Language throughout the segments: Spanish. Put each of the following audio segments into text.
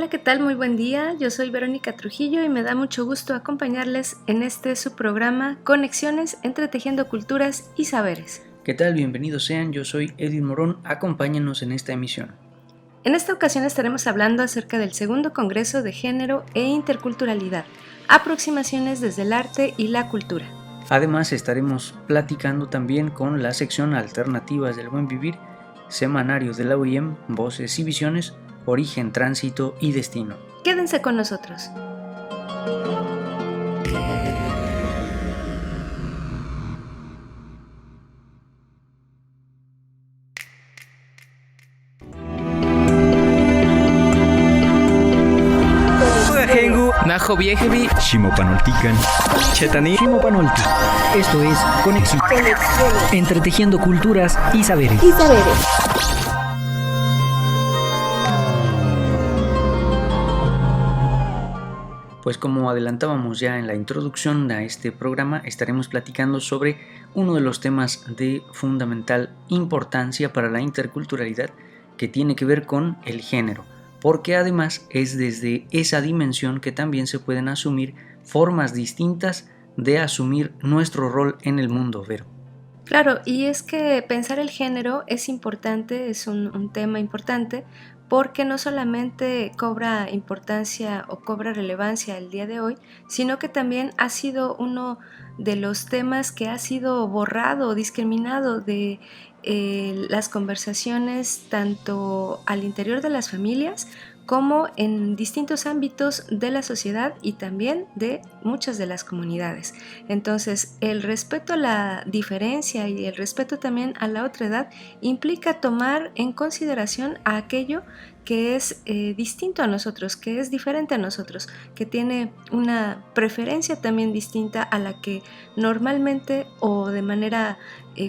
Hola, ¿qué tal? Muy buen día. Yo soy Verónica Trujillo y me da mucho gusto acompañarles en su programa Conexiones entre Tejiendo Culturas y Saberes. ¿Qué tal? Bienvenidos sean, yo soy Edwin Morón, acompáñanos en esta emisión. En esta ocasión estaremos hablando acerca del segundo Congreso de Género e Interculturalidad, aproximaciones desde el arte y la cultura. Además estaremos platicando también con la sección Alternativas del Buen Vivir, semanario de la UIM, Voces y Visiones, Origen, Tránsito y Destino. Quédense con nosotros. Najo Viejevi, Shimopanoltican, Chetani, Shimopanolti. Esto es Conexiones entre Tejiendo Culturas y Saberes. Pues como adelantábamos ya en la introducción a este programa, estaremos platicando sobre uno de los temas de fundamental importancia para la interculturalidad que tiene que ver con el género, porque además es desde esa dimensión que también se pueden asumir formas distintas de asumir nuestro rol en el mundo, Vero. Claro, y es que pensar el género es importante, es un tema importante, porque no solamente cobra importancia o cobra relevancia el día de hoy, sino que también ha sido uno de los temas que ha sido borrado o discriminado de las conversaciones tanto al interior de las familias como en distintos ámbitos de la sociedad y también de muchas de las comunidades. Entonces, el respeto a la diferencia y el respeto también a la otredad implica tomar en consideración a aquello que es distinto a nosotros, que es diferente a nosotros, que tiene una preferencia también distinta a la que normalmente o de manera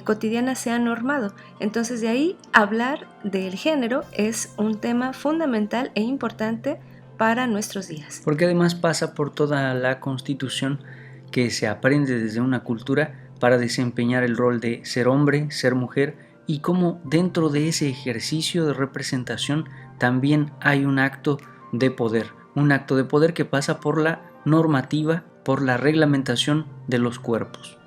cotidiana se ha normado. Entonces, de ahí hablar del género es un tema fundamental e importante para nuestros días. Porque además pasa por toda la constitución que se aprende desde una cultura para desempeñar el rol de ser hombre, ser mujer, y cómo dentro de ese ejercicio de representación también hay un acto de poder que pasa por la normativa, por la reglamentación de los cuerpos.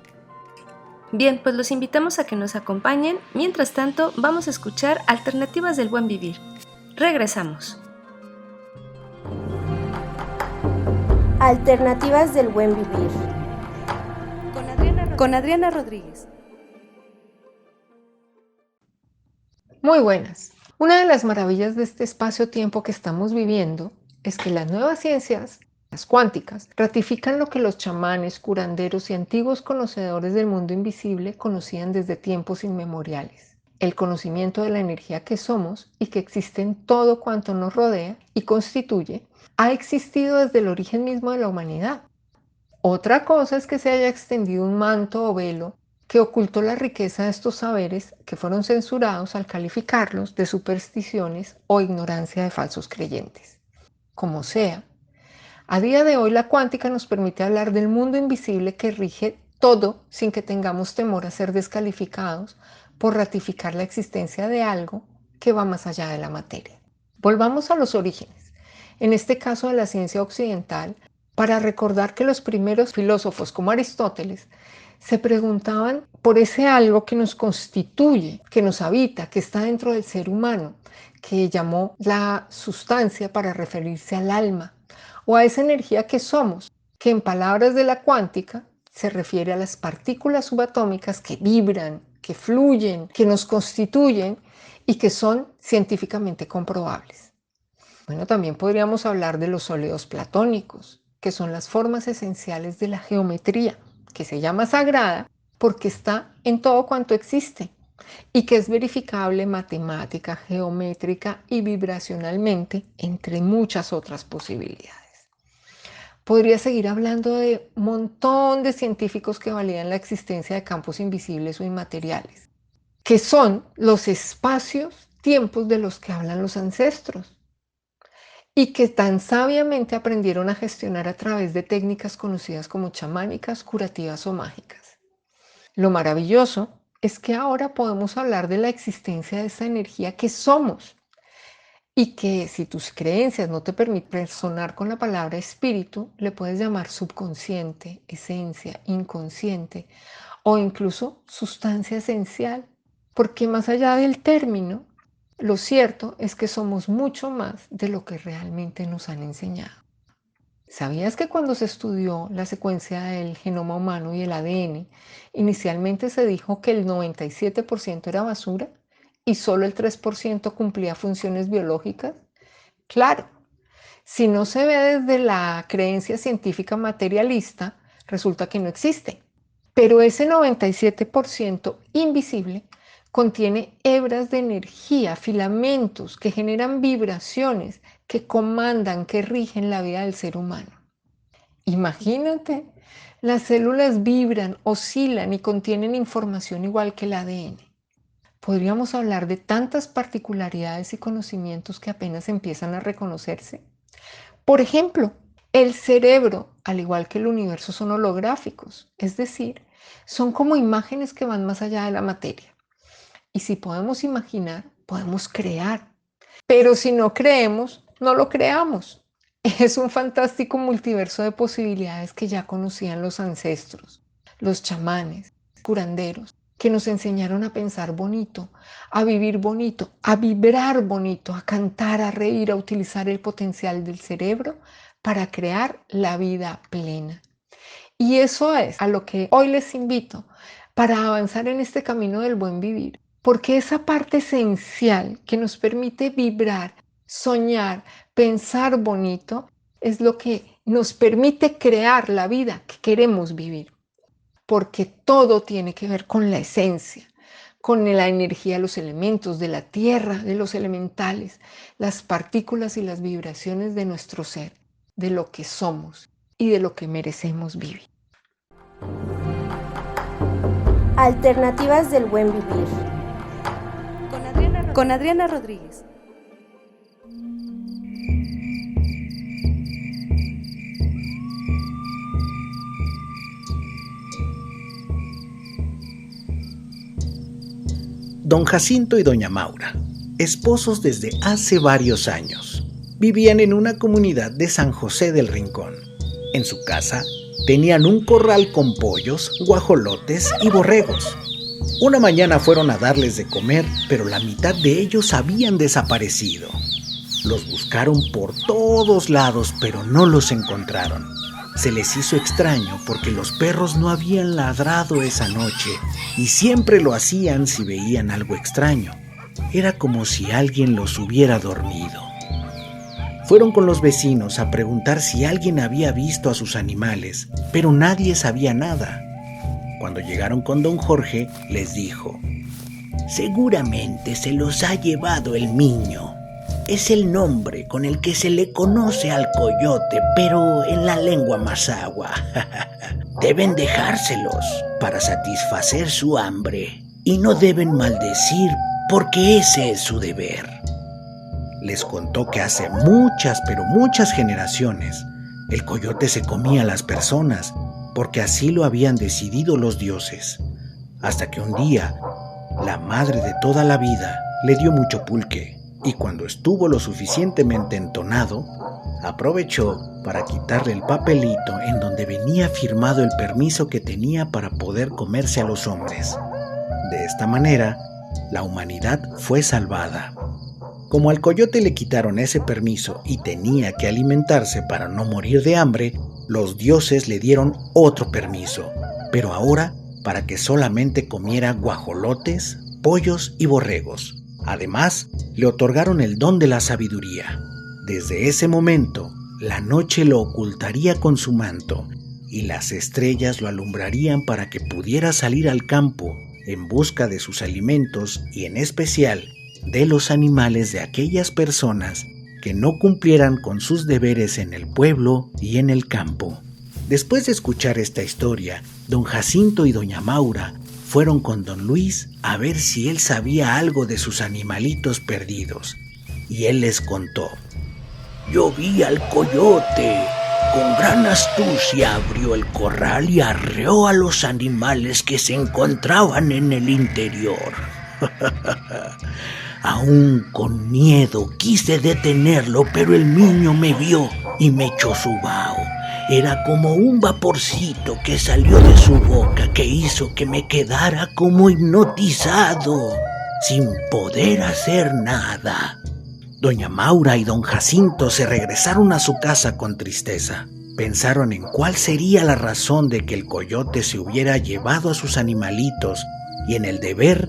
Bien, pues los invitamos a que nos acompañen. Mientras tanto, vamos a escuchar Alternativas del Buen Vivir. Regresamos. Alternativas del Buen Vivir. Con Adriana Rodríguez. Muy buenas. Una de las maravillas de este espacio-tiempo que estamos viviendo es que las nuevas ciencias, las cuánticas, ratifican lo que los chamanes, curanderos y antiguos conocedores del mundo invisible conocían desde tiempos inmemoriales. El conocimiento de la energía que somos y que existe en todo cuanto nos rodea y constituye, ha existido desde el origen mismo de la humanidad. Otra cosa es que se haya extendido un manto o velo que ocultó la riqueza de estos saberes que fueron censurados al calificarlos de supersticiones o ignorancia de falsos creyentes. Como sea, a día de hoy la cuántica nos permite hablar del mundo invisible que rige todo sin que tengamos temor a ser descalificados por ratificar la existencia de algo que va más allá de la materia. Volvamos a los orígenes, en este caso de la ciencia occidental, para recordar que los primeros filósofos como Aristóteles se preguntaban por ese algo que nos constituye, que nos habita, que está dentro del ser humano, que llamó la sustancia para referirse al alma, o a esa energía que somos, que en palabras de la cuántica se refiere a las partículas subatómicas que vibran, que fluyen, que nos constituyen y que son científicamente comprobables. Bueno, también podríamos hablar de los sólidos platónicos, que son las formas esenciales de la geometría, que se llama sagrada porque está en todo cuanto existe y que es verificable matemática, geométrica y vibracionalmente, entre muchas otras posibilidades. Podría seguir hablando de un montón de científicos que validan la existencia de campos invisibles o inmateriales, que son los espacios-tiempos de los que hablan los ancestros y que tan sabiamente aprendieron a gestionar a través de técnicas conocidas como chamánicas, curativas o mágicas. Lo maravilloso es que ahora podemos hablar de la existencia de esa energía que somos y que si tus creencias no te permiten sonar con la palabra espíritu, le puedes llamar subconsciente, esencia, inconsciente o incluso sustancia esencial, porque más allá del término, lo cierto es que somos mucho más de lo que realmente nos han enseñado. ¿Sabías que cuando se estudió la secuencia del genoma humano y el ADN, inicialmente se dijo que el 97% era basura y solo el 3% cumplía funciones biológicas? Claro, si no se ve desde la creencia científica materialista, resulta que no existe. Pero ese 97% invisible contiene hebras de energía, filamentos que generan vibraciones, que comandan, que rigen la vida del ser humano. Imagínate, las células vibran, oscilan y contienen información igual que el ADN. Podríamos hablar de tantas particularidades y conocimientos que apenas empiezan a reconocerse. Por ejemplo, el cerebro, al igual que el universo, son holográficos, es decir, son como imágenes que van más allá de la materia. Y si podemos imaginar, podemos crear. Pero si no creemos, no lo creamos. Es un fantástico multiverso de posibilidades que ya conocían los ancestros, los chamanes, curanderos, que nos enseñaron a pensar bonito, a vivir bonito, a vibrar bonito, a cantar, a reír, a utilizar el potencial del cerebro para crear la vida plena. Y eso es a lo que hoy les invito para avanzar en este camino del buen vivir, porque esa parte esencial que nos permite vibrar, soñar, pensar bonito, es lo que nos permite crear la vida que queremos vivir. Porque todo tiene que ver con la esencia, con la energía de los elementos, de la tierra, de los elementales, las partículas y las vibraciones de nuestro ser, de lo que somos y de lo que merecemos vivir. Alternativas del buen vivir. Con Adriana Rodríguez. Don Jacinto y doña Maura, esposos desde hace varios años, vivían en una comunidad de San José del Rincón. En su casa tenían un corral con pollos, guajolotes y borregos. Una mañana fueron a darles de comer, pero la mitad de ellos habían desaparecido. Los buscaron por todos lados, pero no los encontraron. Se les hizo extraño porque los perros no habían ladrado esa noche y siempre lo hacían si veían algo extraño. Era como si alguien los hubiera dormido. Fueron con los vecinos a preguntar si alguien había visto a sus animales, pero nadie sabía nada. Cuando llegaron con don Jorge, les dijo: «Seguramente se los ha llevado el niño. Es el nombre con el que se le conoce al coyote, pero en la lengua mazahua. Deben dejárselos para satisfacer su hambre y no deben maldecir porque ese es su deber». Les contó que hace muchas, pero muchas generaciones, el coyote se comía a las personas porque así lo habían decidido los dioses. Hasta que un día, la madre de toda la vida le dio mucho pulque. Y cuando estuvo lo suficientemente entonado, aprovechó para quitarle el papelito en donde venía firmado el permiso que tenía para poder comerse a los hombres. De esta manera, la humanidad fue salvada. Como al coyote le quitaron ese permiso y tenía que alimentarse para no morir de hambre, los dioses le dieron otro permiso, pero ahora para que solamente comiera guajolotes, pollos y borregos. Además, le otorgaron el don de la sabiduría. Desde ese momento, la noche lo ocultaría con su manto y las estrellas lo alumbrarían para que pudiera salir al campo en busca de sus alimentos y en especial de los animales de aquellas personas que no cumplieran con sus deberes en el pueblo y en el campo. Después de escuchar esta historia, don Jacinto y doña Maura fueron con don Luis a ver si él sabía algo de sus animalitos perdidos. Y él les contó: «Yo vi al coyote. Con gran astucia abrió el corral y arreó a los animales que se encontraban en el interior. Aún con miedo quise detenerlo, pero el niño me vio y me echó su vaho. Era como un vaporcito que salió de su boca que hizo que me quedara como hipnotizado, sin poder hacer nada. Doña Maura y don Jacinto se regresaron a su casa con tristeza. Pensaron en cuál sería la razón de que el coyote se hubiera llevado a sus animalitos y en el deber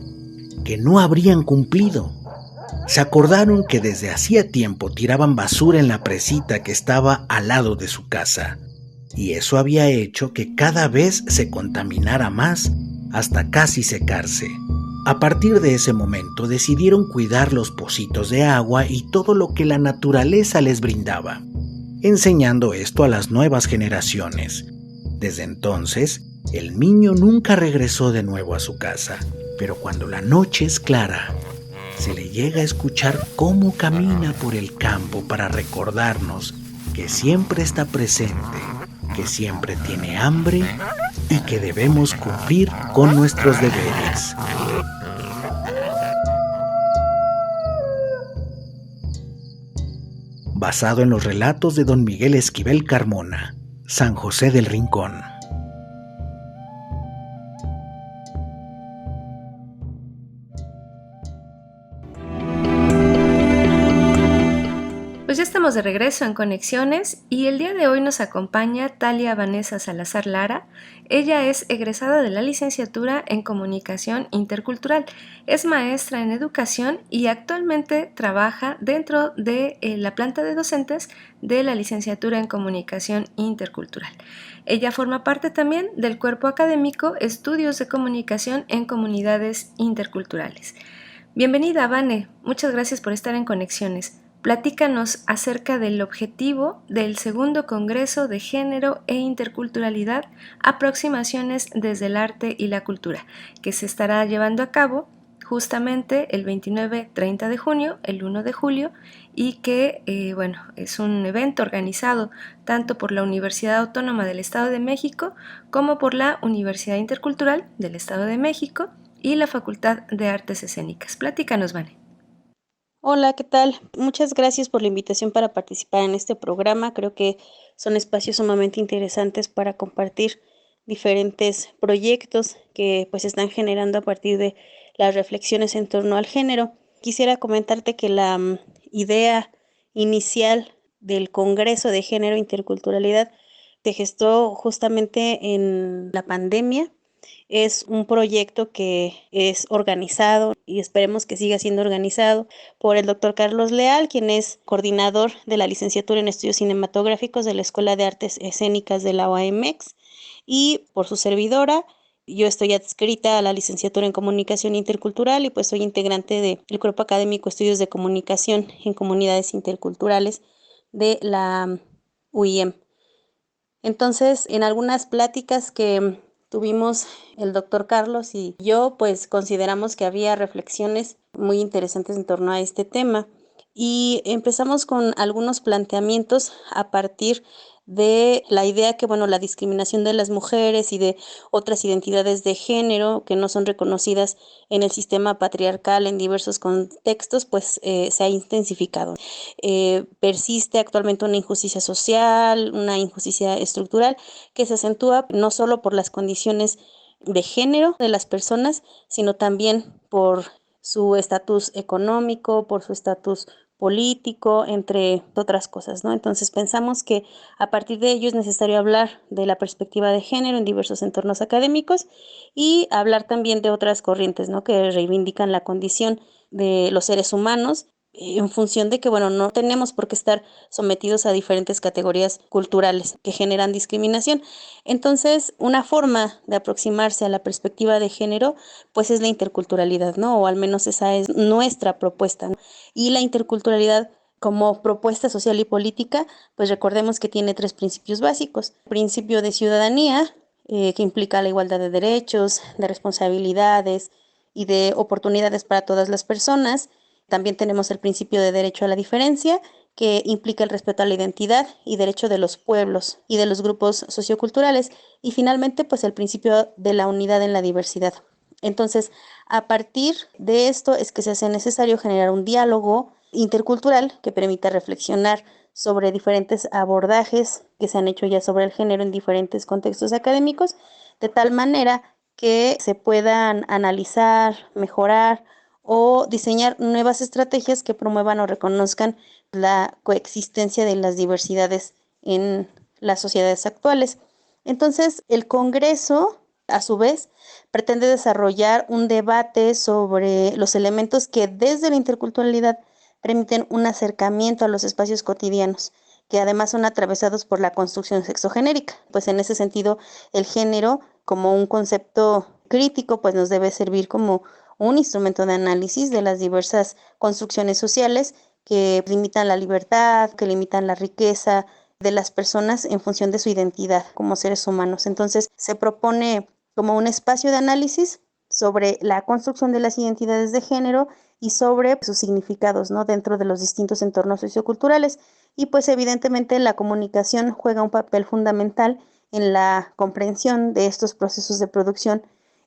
que no habrían cumplido. Se acordaron que desde hacía tiempo tiraban basura en la presita que estaba al lado de su casa, y eso había hecho que cada vez se contaminara más hasta casi secarse. A partir de ese momento decidieron cuidar los pocitos de agua y todo lo que la naturaleza les brindaba, enseñando esto a las nuevas generaciones. Desde entonces, el niño nunca regresó de nuevo a su casa, pero cuando la noche es clara, se le llega a escuchar cómo camina por el campo para recordarnos que siempre está presente, que siempre tiene hambre y que debemos cumplir con nuestros deberes. Basado en los relatos de don Miguel Esquivel Carmona, San José del Rincón. Pues ya estamos de regreso en Conexiones y el día de hoy nos acompaña Talia Vanessa Salazar Lara. Ella es egresada de la licenciatura en Comunicación Intercultural, es maestra en educación y actualmente trabaja dentro de la planta de docentes de la licenciatura en Comunicación Intercultural. Ella forma parte también del cuerpo académico Estudios de Comunicación en Comunidades Interculturales. Bienvenida, Vane, muchas gracias por estar en Conexiones. Platícanos acerca del objetivo del segundo Congreso de Género e Interculturalidad, Aproximaciones desde el Arte y la Cultura, que se estará llevando a cabo justamente el 29-30 de junio, el 1 de julio, y que es un evento organizado tanto por la Universidad Autónoma del Estado de México como por la Universidad Intercultural del Estado de México y la Facultad de Artes Escénicas. Platícanos, Vane. Hola, ¿qué tal? Muchas gracias por la invitación para participar en este programa. Creo que son espacios sumamente interesantes para compartir diferentes proyectos que pues están generando a partir de las reflexiones en torno al género. Quisiera comentarte que la idea inicial del Congreso de Género e Interculturalidad se gestó justamente en la pandemia. Es un proyecto que es organizado y esperemos que siga siendo organizado por el doctor Carlos Leal, quien es coordinador de la licenciatura en estudios cinematográficos de la Escuela de Artes Escénicas de la UAMX, y por su servidora. Yo estoy adscrita a la licenciatura en Comunicación Intercultural y pues soy integrante del Cuerpo Académico Estudios de Comunicación en Comunidades Interculturales de la UIM. Entonces, en algunas pláticas que tuvimos el doctor Carlos y yo, pues consideramos que había reflexiones muy interesantes en torno a este tema y empezamos con algunos planteamientos a partir de la idea que, la discriminación de las mujeres y de otras identidades de género que no son reconocidas en el sistema patriarcal en diversos contextos, pues se ha intensificado. Persiste actualmente una injusticia social, una injusticia estructural que se acentúa no solo por las condiciones de género de las personas, sino también por su estatus económico, por su estatus político, entre otras cosas, ¿no? Entonces pensamos que a partir de ello es necesario hablar de la perspectiva de género en diversos entornos académicos y hablar también de otras corrientes, ¿no?, que reivindican la condición de los seres humanos en función de que, no tenemos por qué estar sometidos a diferentes categorías culturales que generan discriminación. Entonces, una forma de aproximarse a la perspectiva de género, pues es la interculturalidad, ¿no? O al menos esa es nuestra propuesta, ¿no? Y la interculturalidad como propuesta social y política, pues recordemos que tiene 3 principios básicos. Principio de ciudadanía, que implica la igualdad de derechos, de responsabilidades y de oportunidades para todas las personas. También tenemos el principio de derecho a la diferencia, que implica el respeto a la identidad y derecho de los pueblos y de los grupos socioculturales. Y finalmente, pues el principio de la unidad en la diversidad. Entonces, a partir de esto es que se hace necesario generar un diálogo intercultural que permita reflexionar sobre diferentes abordajes que se han hecho ya sobre el género en diferentes contextos académicos, de tal manera que se puedan analizar, mejorar o diseñar nuevas estrategias que promuevan o reconozcan la coexistencia de las diversidades en las sociedades actuales. Entonces, el Congreso, a su vez, pretende desarrollar un debate sobre los elementos que desde la interculturalidad permiten un acercamiento a los espacios cotidianos, que además son atravesados por la construcción sexogenérica. Pues en ese sentido, el género, como un concepto crítico, pues nos debe servir como un instrumento de análisis de las diversas construcciones sociales que limitan la libertad, que limitan la riqueza de las personas en función de su identidad como seres humanos. Entonces, se propone como un espacio de análisis sobre la construcción de las identidades de género y sobre sus significados, ¿no?, dentro de los distintos entornos socioculturales. Y pues evidentemente la comunicación juega un papel fundamental en la comprensión de estos procesos de producción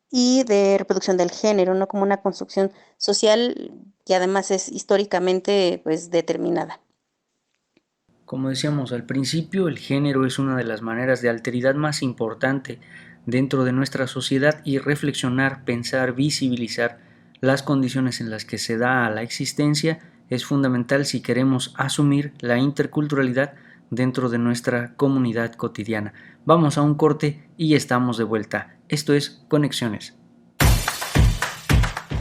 y de reproducción del género, ¿no?, como una construcción social que además es históricamente pues determinada. Como decíamos al principio, el género es una de las maneras de alteridad más importante dentro de nuestra sociedad, y reflexionar, pensar, visibilizar las condiciones en las que se da la existencia es fundamental si queremos asumir la interculturalidad dentro de nuestra comunidad cotidiana. Vamos a un corte y estamos de vuelta. Esto es Conexiones.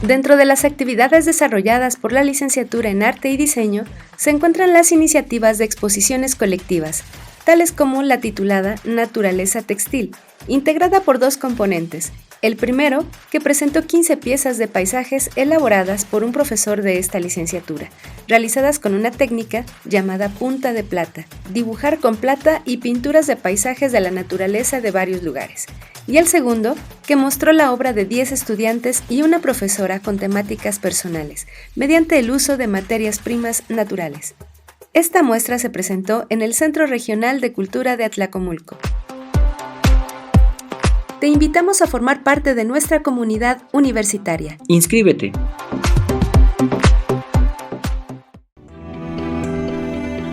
Dentro de las actividades desarrolladas por la licenciatura en Arte y Diseño se encuentran las iniciativas de exposiciones colectivas, tales como la titulada Naturaleza Textil, integrada por 2 componentes. El primero, que presentó 15 piezas de paisajes elaboradas por un profesor de esta licenciatura, realizadas con una técnica llamada punta de plata, dibujar con plata y pinturas de paisajes de la naturaleza de varios lugares. Y el segundo, que mostró la obra de 10 estudiantes y una profesora con temáticas personales, mediante el uso de materias primas naturales. Esta muestra se presentó en el Centro Regional de Cultura de Atlacomulco. Te invitamos a formar parte de nuestra comunidad universitaria. Inscríbete.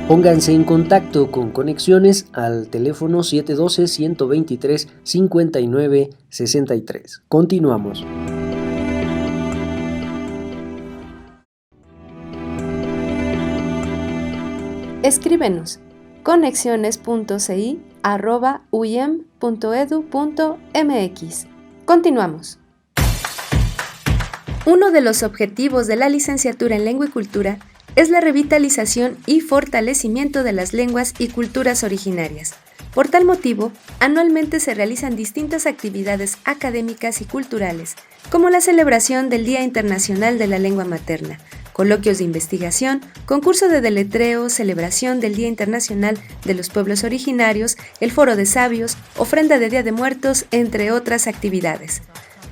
Pónganse en contacto con Conexiones al teléfono 712-123-5963. Continuamos. Escríbenos conexiones.ci@uyem.edu.mx. Continuamos. Uno de los objetivos de la licenciatura en Lengua y Cultura es la revitalización y fortalecimiento de las lenguas y culturas originarias. Por tal motivo, anualmente se realizan distintas actividades académicas y culturales, como la celebración del Día Internacional de la Lengua Materna, coloquios de investigación, concurso de deletreo, celebración del Día Internacional de los Pueblos Originarios, el Foro de Sabios, ofrenda de Día de Muertos, entre otras actividades.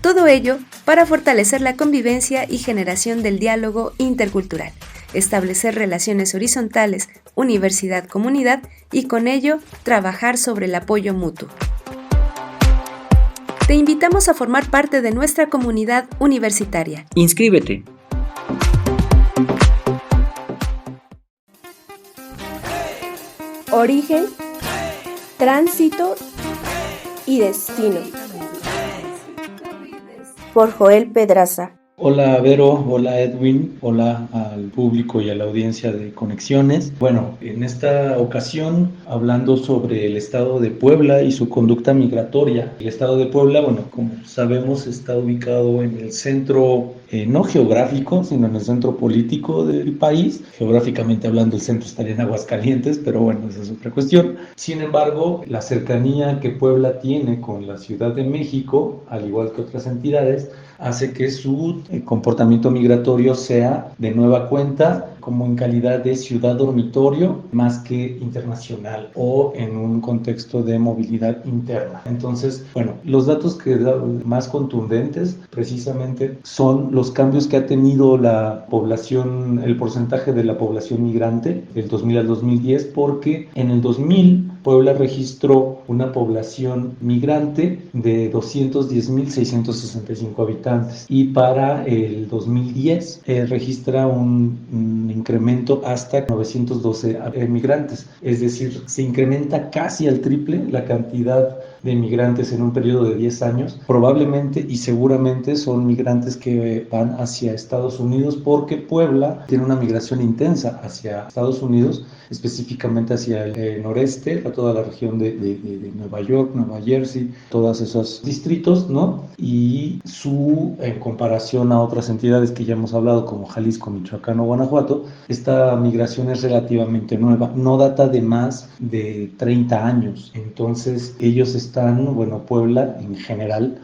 Todo ello para fortalecer la convivencia y generación del diálogo intercultural, establecer relaciones horizontales, universidad-comunidad y con ello trabajar sobre el apoyo mutuo. Te invitamos a formar parte de nuestra comunidad universitaria. Inscríbete. Origen, tránsito y destino. Por Joel Pedraza. Hola Vero, hola Edwin, hola al público y a la audiencia de Conexiones. Bueno, en esta ocasión hablando sobre el estado de Puebla y su conducta migratoria. El estado de Puebla, bueno, como sabemos, está ubicado en el centro, no geográfico, sino en el centro político del país. Geográficamente hablando, el centro estaría en Aguascalientes, pero bueno, esa es otra cuestión. Sin embargo, la cercanía que Puebla tiene con la Ciudad de México, al igual que otras entidades, hace que su comportamiento migratorio sea de nueva cuenta como en calidad de ciudad dormitorio más que internacional o en un contexto de movilidad interna. Entonces, bueno, los datos que más contundentes precisamente son los cambios que ha tenido la población, el porcentaje de la población migrante del 2000 al 2010, porque en el 2000 Puebla registró una población migrante de 210.665 habitantes y para el 2010 registra un incremento hasta 912 migrantes, es decir, se incrementa casi al triple la cantidad de migrantes en un periodo de 10 años. Probablemente y seguramente son migrantes que van hacia Estados Unidos porque Puebla tiene una migración intensa hacia Estados Unidos, específicamente hacia el noreste, a toda la región de Nueva York, Nueva Jersey, todos esos distritos, ¿no? Y en comparación a otras entidades que ya hemos hablado, como Jalisco, Michoacán o Guanajuato, esta migración es relativamente nueva, no data de más de 30 años. Entonces, ellos Puebla en general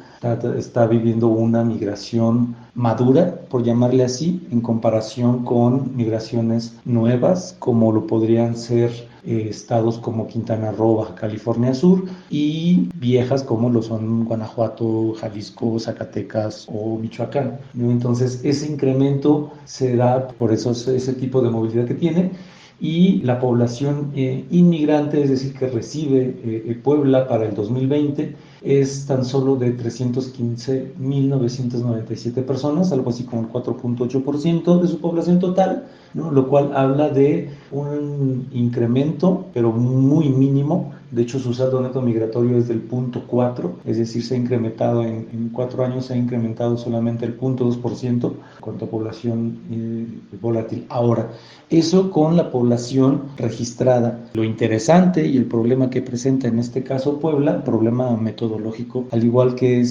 está viviendo una migración madura, por llamarle así, en comparación con migraciones nuevas, como lo podrían ser estados como Quintana Roo, Baja California Sur, y viejas como lo son Guanajuato, Jalisco, Zacatecas o Michoacán, ¿no? Entonces, ese incremento se da por ese tipo de movilidad que tiene. Y la población inmigrante, es decir, que recibe Puebla para el 2020, es tan solo de 315.997 personas, algo así como el 4.8% de su población total, ¿no? Lo cual habla de un incremento, pero muy mínimo. De hecho, su saldo neto migratorio es del 0.4, es decir, se ha incrementado en 4 años, se ha incrementado solamente el 0.2% en cuanto a población volátil. Ahora, eso con la población registrada. Lo interesante y el problema que presenta en este caso Puebla, problema metodológico, al igual que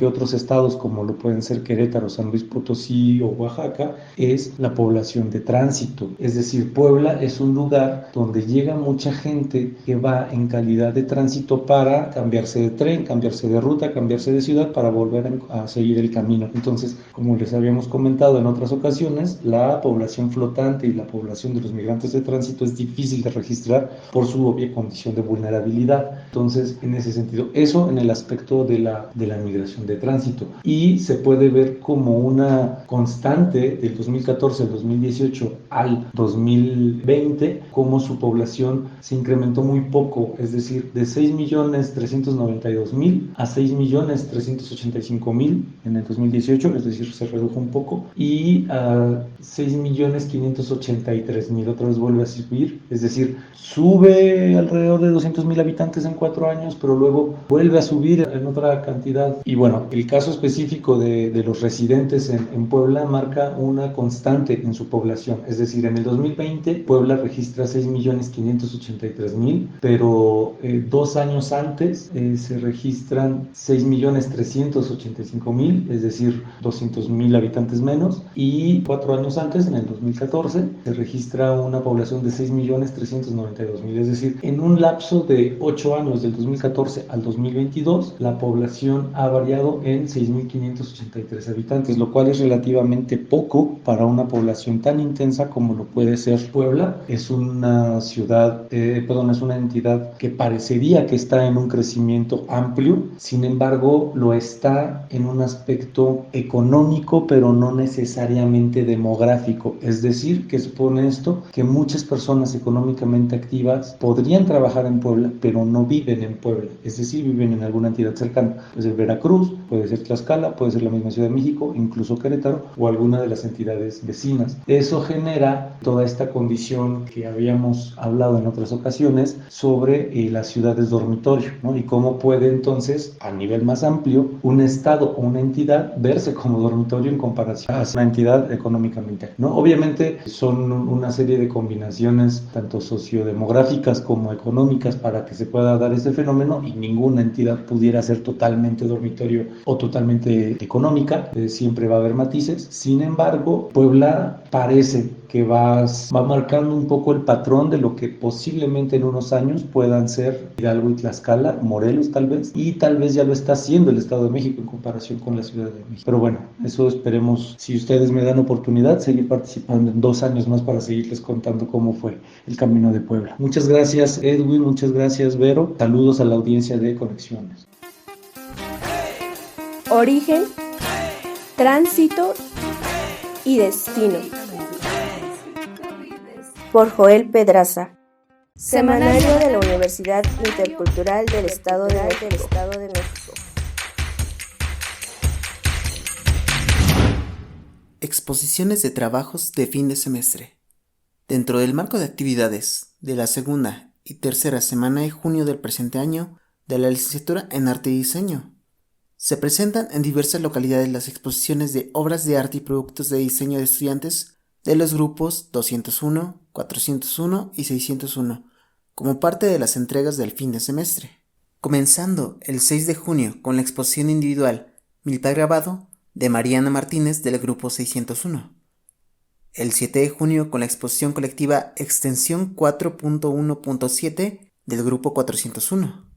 otros estados como lo pueden ser Querétaro, San Luis Potosí o Oaxaca, es la población de tránsito. Es decir, Puebla es un lugar donde llega mucha gente que va en calidad de tránsito para cambiarse de tren, cambiarse de ruta, cambiarse de ciudad para volver a seguir el camino. Entonces, como les habíamos comentado en otras ocasiones, la población flotante y la población de los migrantes de tránsito es difícil de registrar por su obvia condición de vulnerabilidad. Entonces, en ese sentido, eso en el aspecto de la migración de tránsito. Y se puede ver como una constante del 2014 al 2018 al 2020, como su población se incrementó muy poco, es decir, de 6.392.000 a 6.385.000 en el 2018, es decir, se redujo un poco, y a 6.583.000, otra vez vuelve a subir, es decir, sube alrededor de 200.000 habitantes en 4 años, pero luego vuelve a subir en otra cantidad. Y bueno, el caso específico de los residentes en Puebla marca una constante en su población, es decir, en el 2020 Puebla registra 6.583.000, pero 2 años antes se registran 6.385.000, es decir, 200.000 habitantes menos, y 4 años antes, en el 2014, se registra una población de 6.392.000, es decir, en un lapso de 8 años, del 2014 al 2022, la población ha variado en 6.583 habitantes, lo cual es relativamente poco para una población tan intensa como lo puede ser Puebla. Es una entidad que parecería que está en un crecimiento amplio, sin embargo lo está en un aspecto económico, pero no necesariamente demográfico. Es decir, ¿qué supone esto? Que muchas personas económicamente activas podrían trabajar en Puebla, pero no viven en Puebla, es decir, viven en alguna entidad cercana. Puede ser Veracruz, puede ser Tlaxcala, puede ser la misma Ciudad de México, incluso Querétaro o alguna de las entidades vecinas. Eso genera toda esta condición que habíamos hablado en otras ocasiones sobre las ciudades dormitorio, ¿no? Y cómo puede entonces, a nivel más amplio, un estado o una entidad verse como dormitorio en comparación a una entidad económicamente, ¿no? Obviamente son una serie de combinaciones tanto sociodemográficas como económicas para que se pueda dar este fenómeno, y ninguna entidad pudiera ser totalmente dormitorio o totalmente económica, siempre va a haber matices. Sin embargo, Puebla parece que va marcando un poco el patrón de lo que posiblemente en unos años puedan ser Hidalgo y Tlaxcala, Morelos tal vez, y tal vez ya lo está haciendo el Estado de México en comparación con la Ciudad de México. Pero bueno, eso esperemos, si ustedes me dan oportunidad, seguir participando en 2 años más para seguirles contando cómo fue el camino de Puebla. Muchas gracias, Edwin, muchas gracias, Vero. Saludos a la audiencia de Conexiones. Origen, tránsito y destino. Por Joel Pedraza. Semanario de la Universidad Intercultural del Estado de México. Exposiciones de trabajos de fin de semestre. Dentro del marco de actividades de la segunda y tercera semana de junio del presente año de la licenciatura en Arte y Diseño, se presentan en diversas localidades las exposiciones de obras de arte y productos de diseño de estudiantes de los grupos 201, 401 y 601, como parte de las entregas del fin de semestre. Comenzando el 6 de junio con la exposición individual Milpa Grabado de Mariana Martínez del grupo 601. El 7 de junio con la exposición colectiva Extensión 4.1.7 del grupo 401.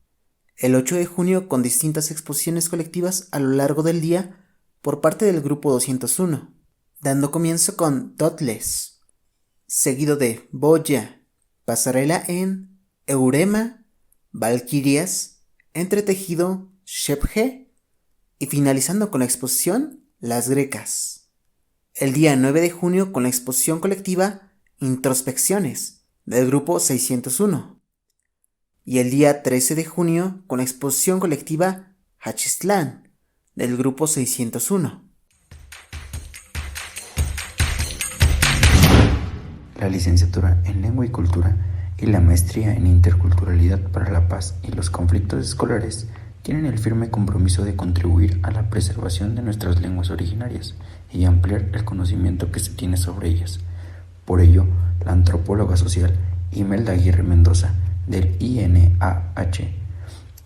El 8 de junio con distintas exposiciones colectivas a lo largo del día por parte del grupo 201, dando comienzo con Totless, seguido de Boya, Pasarela en Eurema, Valquirias, Entretejido, Shepge y finalizando con la exposición Las Grecas. El día 9 de junio con la exposición colectiva Introspecciones del grupo 601. Y el día 13 de junio con la exposición colectiva Hachistlán del grupo 601. La licenciatura en Lengua y Cultura y la maestría en Interculturalidad para la Paz y los Conflictos Escolares tienen el firme compromiso de contribuir a la preservación de nuestras lenguas originarias y ampliar el conocimiento que se tiene sobre ellas. Por ello, la antropóloga social Imelda Aguirre Mendoza, del INAH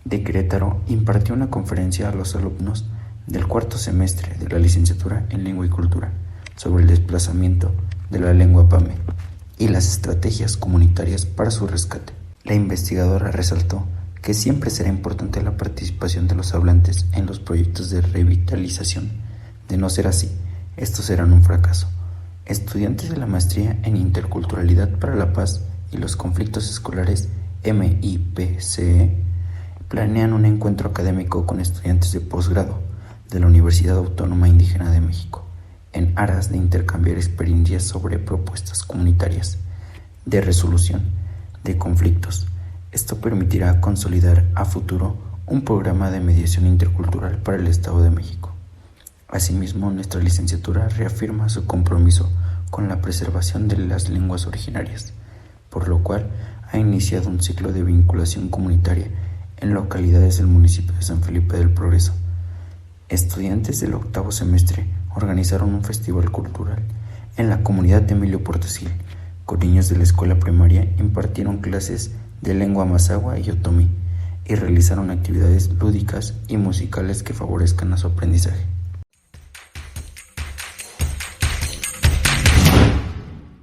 de Querétaro, impartió una conferencia a los alumnos del cuarto semestre de la licenciatura en Lengua y Cultura sobre el desplazamiento de la lengua pame y las estrategias comunitarias para su rescate. La investigadora resaltó que siempre será importante la participación de los hablantes en los proyectos de revitalización. De no ser así, estos serán un fracaso. Estudiantes de la maestría en Interculturalidad para la Paz y los Conflictos Escolares MIPCE planean un encuentro académico con estudiantes de posgrado de la Universidad Autónoma Indígena de México, en aras de intercambiar experiencias sobre propuestas comunitarias de resolución de conflictos. Esto permitirá consolidar a futuro un programa de mediación intercultural para el Estado de México. Asimismo, nuestra licenciatura reafirma su compromiso con la preservación de las lenguas originarias, por lo cual ha iniciado un ciclo de vinculación comunitaria en localidades del municipio de San Felipe del Progreso. Estudiantes del octavo semestre organizaron un festival cultural en la comunidad de Emilio Portesil. Con niños de la escuela primaria impartieron clases de lengua mazahua y otomí y realizaron actividades lúdicas y musicales que favorezcan a su aprendizaje.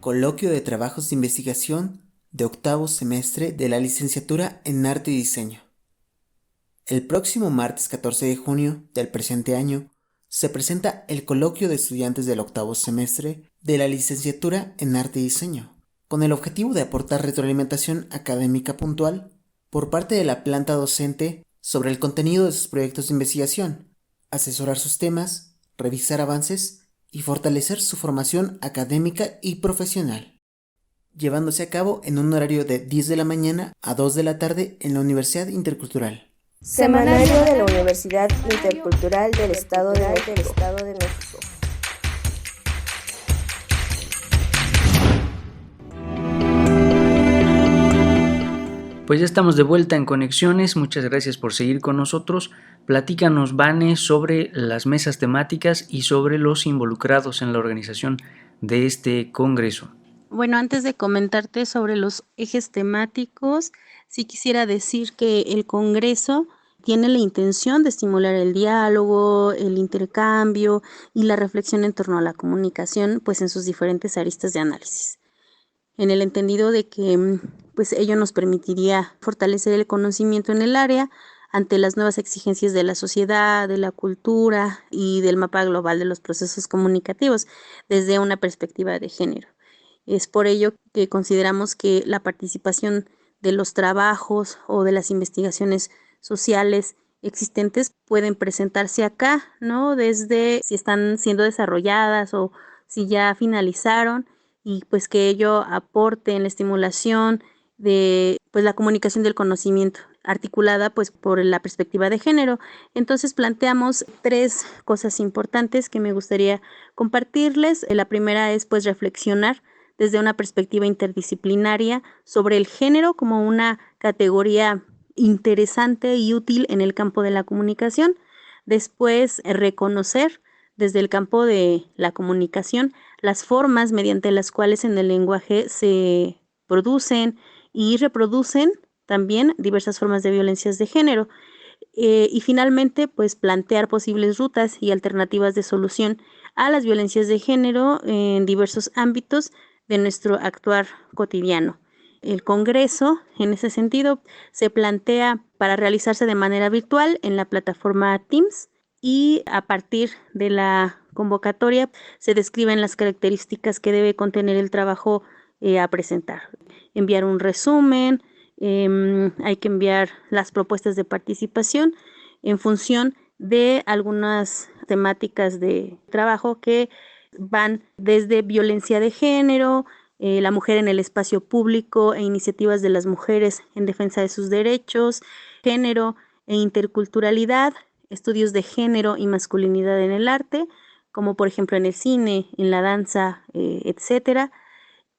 Coloquio de trabajos de investigación de octavo semestre de la licenciatura en Arte y Diseño. El próximo martes 14 de junio del presente año se presenta el coloquio de estudiantes del octavo semestre de la licenciatura en Arte y Diseño, con el objetivo de aportar retroalimentación académica puntual por parte de la planta docente sobre el contenido de sus proyectos de investigación, asesorar sus temas, revisar avances y fortalecer su formación académica y profesional, llevándose a cabo en un horario de 10 de la mañana a 2 de la tarde en la Universidad Intercultural. Semanario de la Universidad Intercultural del Estado de México. Pues ya estamos de vuelta en Conexiones, muchas gracias por seguir con nosotros. Platícanos, Vane, sobre las mesas temáticas y sobre los involucrados en la organización de este congreso. Bueno, antes de comentarte sobre los ejes temáticos, sí quisiera decir que el congreso tiene la intención de estimular el diálogo, el intercambio y la reflexión en torno a la comunicación, pues en sus diferentes aristas de análisis. En el entendido de que pues ello nos permitiría fortalecer el conocimiento en el área ante las nuevas exigencias de la sociedad, de la cultura y del mapa global de los procesos comunicativos desde una perspectiva de género. Es por ello que consideramos que la participación de los trabajos o de las investigaciones sociales existentes pueden presentarse acá, ¿no? Desde si están siendo desarrolladas o si ya finalizaron, y pues que ello aporte en la estimulación de pues la comunicación del conocimiento, articulada pues por la perspectiva de género. Entonces planteamos 3 cosas importantes que me gustaría compartirles. La primera es pues reflexionar desde una perspectiva interdisciplinaria sobre el género como una categoría interesante y útil en el campo de la comunicación. Después, reconocer desde el campo de la comunicación las formas mediante las cuales en el lenguaje se producen y reproducen también diversas formas de violencias de género. Y finalmente, pues plantear posibles rutas y alternativas de solución a las violencias de género en diversos ámbitos de nuestro actuar cotidiano. El Congreso, en ese sentido, se plantea para realizarse de manera virtual en la plataforma Teams, y a partir de la convocatoria se describen las características que debe contener el trabajo a presentar. Enviar un resumen, hay que enviar las propuestas de participación en función de algunas temáticas de trabajo que van desde violencia de género, la mujer en el espacio público e iniciativas de las mujeres en defensa de sus derechos, género e interculturalidad, estudios de género y masculinidad en el arte, como por ejemplo en el cine, en la danza, etcétera.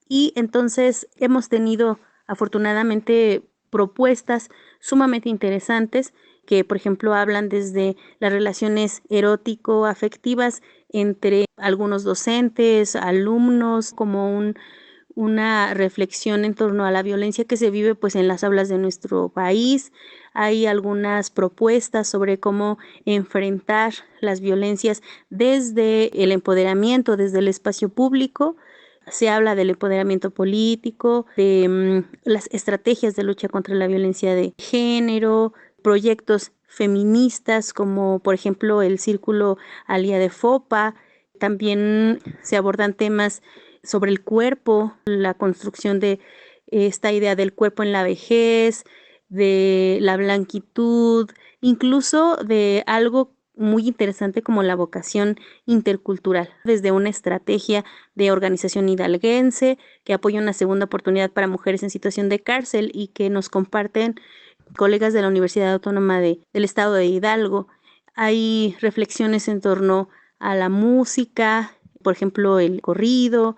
Y entonces hemos tenido afortunadamente propuestas sumamente interesantes que, por ejemplo, hablan desde las relaciones erótico-afectivas entre algunos docentes, alumnos, como una reflexión en torno a la violencia que se vive pues en las aulas de nuestro país. Hay algunas propuestas sobre cómo enfrentar las violencias desde el empoderamiento, desde el espacio público. Se habla del empoderamiento político, de las estrategias de lucha contra la violencia de género, proyectos feministas como por ejemplo el Círculo Alía de Fopa. También se abordan temas sobre el cuerpo, la construcción de esta idea del cuerpo en la vejez, de la blanquitud, incluso de algo muy interesante como la vocación intercultural, desde una estrategia de organización hidalguense que apoya una segunda oportunidad para mujeres en situación de cárcel y que nos comparten colegas de la Universidad Autónoma del Estado de Hidalgo. Hay reflexiones en torno a la música, por ejemplo, el corrido,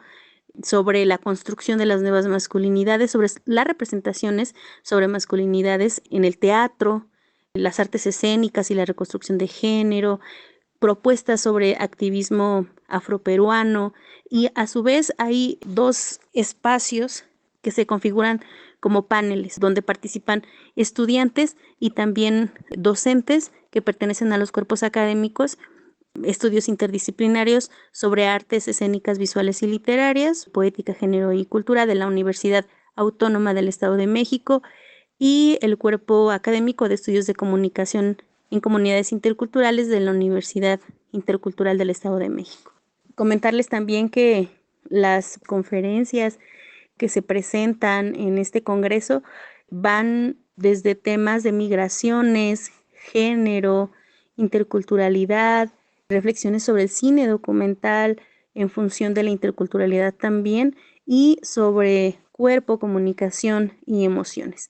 sobre la construcción de las nuevas masculinidades, sobre las representaciones sobre masculinidades en el teatro, las artes escénicas y la reconstrucción de género, propuestas sobre activismo afroperuano, y a su vez hay 2 espacios que se configuran como paneles donde participan estudiantes y también docentes que pertenecen a los cuerpos académicos, estudios interdisciplinarios sobre artes escénicas, visuales y literarias, poética, género y cultura de la Universidad Autónoma del Estado de México, y el cuerpo académico de estudios de comunicación en comunidades interculturales de la Universidad Intercultural del Estado de México. Comentarles también que las conferencias que se presentan en este congreso van desde temas de migraciones, género, interculturalidad, reflexiones sobre el cine documental en función de la interculturalidad también, y sobre cuerpo, comunicación y emociones.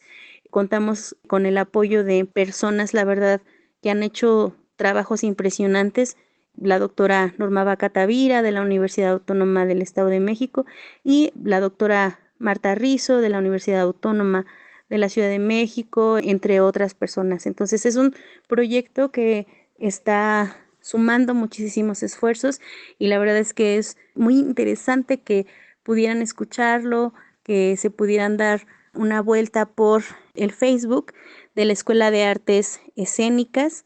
Contamos con el apoyo de personas, la verdad, que han hecho trabajos impresionantes, la doctora Norma Vaca Tavira de la Universidad Autónoma del Estado de México y la doctora Marta Rizo de la Universidad Autónoma de la Ciudad de México, entre otras personas. Entonces es un proyecto que está sumando muchísimos esfuerzos y la verdad es que es muy interesante que pudieran escucharlo, que se pudieran dar una vuelta por el Facebook de la Escuela de Artes Escénicas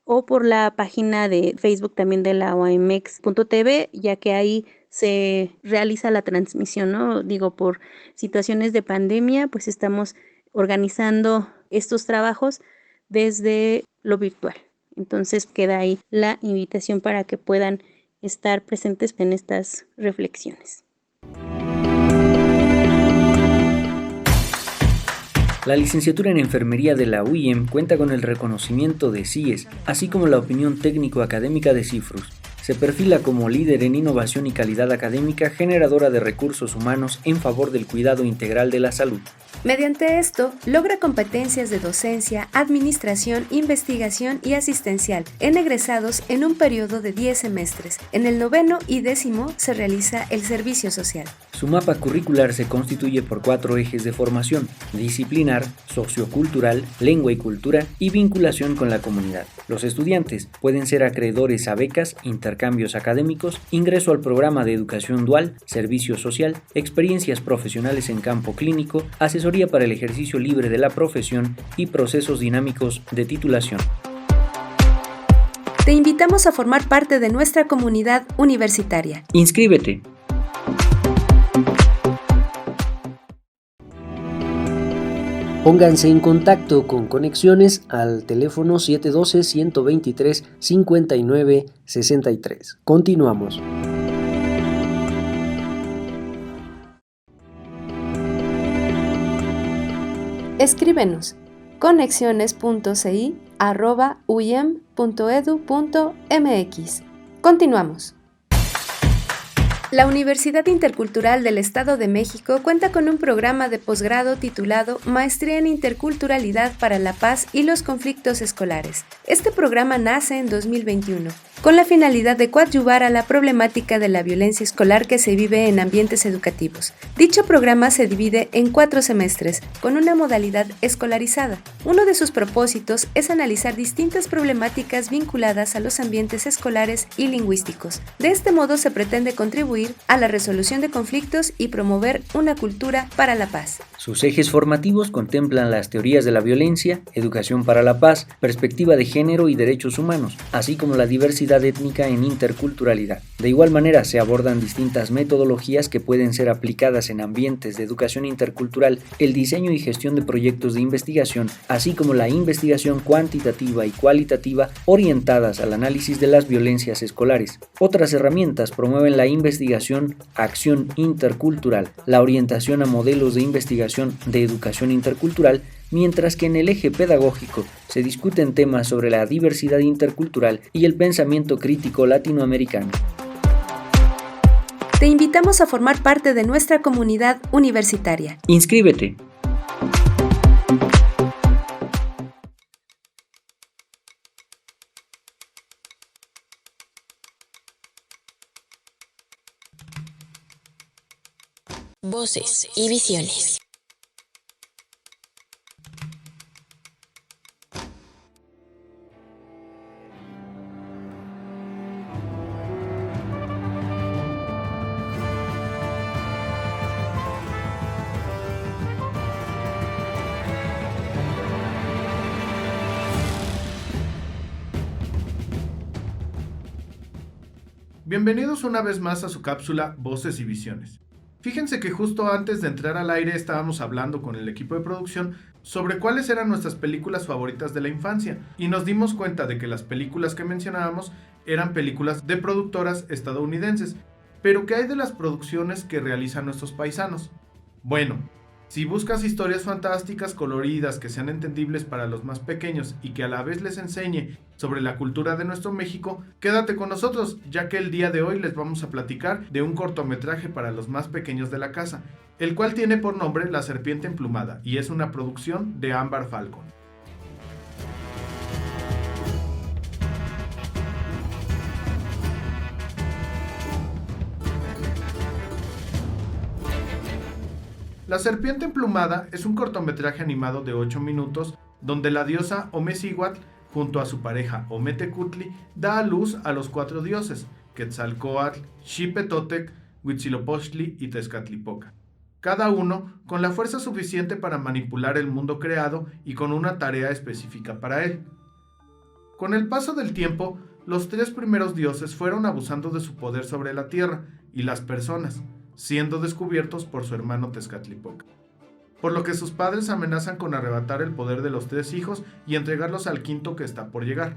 o por la página de Facebook también de la UAMX.tv, ya que ahí se realiza la transmisión, ¿no? Digo, por situaciones de pandemia, pues estamos organizando estos trabajos desde lo virtual. Entonces queda ahí la invitación para que puedan estar presentes en estas reflexiones. La licenciatura en Enfermería de la UIEM cuenta con el reconocimiento de CIES, así como la opinión técnico-académica de CIFRUS. se perfila como líder en innovación y calidad académica generadora de recursos humanos en favor del cuidado integral de la salud. Mediante esto, logra competencias de docencia, administración, investigación y asistencial en egresados en un periodo de 10 semestres. En el 9º y 10º se realiza el servicio social. Su mapa curricular se constituye por 4 ejes de formación: disciplinar, sociocultural, lengua y cultura y vinculación con la comunidad. Los estudiantes pueden ser acreedores a becas, intercambios académicos, ingreso al programa de educación dual, servicio social, experiencias profesionales en campo clínico, asesoría para el ejercicio libre de la profesión y procesos dinámicos de titulación. Te invitamos a formar parte de nuestra comunidad universitaria. ¡Inscríbete! Pónganse en contacto con Conexiones al teléfono 712-123-5963. Continuamos. Escríbenos conexiones.ci@uyem.edu.mx. Continuamos. La Universidad Intercultural del Estado de México cuenta con un programa de posgrado titulado Maestría en Interculturalidad para la Paz y los Conflictos Escolares. Este programa nace en 2021, con la finalidad de coadyuvar a la problemática de la violencia escolar que se vive en ambientes educativos. Dicho programa se divide en 4 semestres, con una modalidad escolarizada. Uno de sus propósitos es analizar distintas problemáticas vinculadas a los ambientes escolares y lingüísticos. De este modo se pretende contribuir a la resolución de conflictos y promover una cultura para la paz. Sus ejes formativos contemplan las teorías de la violencia, educación para la paz, perspectiva de género y derechos humanos, así como la diversidad étnica en interculturalidad. De igual manera, se abordan distintas metodologías que pueden ser aplicadas en ambientes de educación intercultural, el diseño y gestión de proyectos de investigación, así como la investigación cuantitativa y cualitativa orientadas al análisis de las violencias escolares. Otras herramientas promueven la investigación, acción intercultural, la orientación a modelos de investigación de educación intercultural, mientras que en el eje pedagógico se discuten temas sobre la diversidad intercultural y el pensamiento crítico latinoamericano. Te invitamos a formar parte de nuestra comunidad universitaria. ¡Inscríbete! Voces y visiones. Bienvenidos una vez más a su cápsula Voces y Visiones. Fíjense que justo antes de entrar al aire estábamos hablando con el equipo de producción sobre cuáles eran nuestras películas favoritas de la infancia y nos dimos cuenta de que las películas que mencionábamos eran películas de productoras estadounidenses, pero ¿qué hay de las producciones que realizan nuestros paisanos? Bueno, si buscas historias fantásticas, coloridas, que sean entendibles para los más pequeños y que a la vez les enseñe sobre la cultura de nuestro México, quédate con nosotros, ya que el día de hoy les vamos a platicar de un cortometraje para los más pequeños de la casa, el cual tiene por nombre La Serpiente Emplumada y es una producción de Ámbar Falcon. La Serpiente Emplumada es un cortometraje animado de 8 minutos donde la diosa Omecíhuatl, junto a su pareja Ometecutli, da a luz a los 4 dioses, Quetzalcóatl, Xipetotec, Huitzilopochtli y Tezcatlipoca, cada uno con la fuerza suficiente para manipular el mundo creado y con una tarea específica para él. Con el paso del tiempo, los 3 primeros dioses fueron abusando de su poder sobre la tierra y las personas, siendo descubiertos por su hermano Tezcatlipoca, por lo que sus padres amenazan con arrebatar el poder de los 3 hijos y entregarlos al 5.º que está por llegar.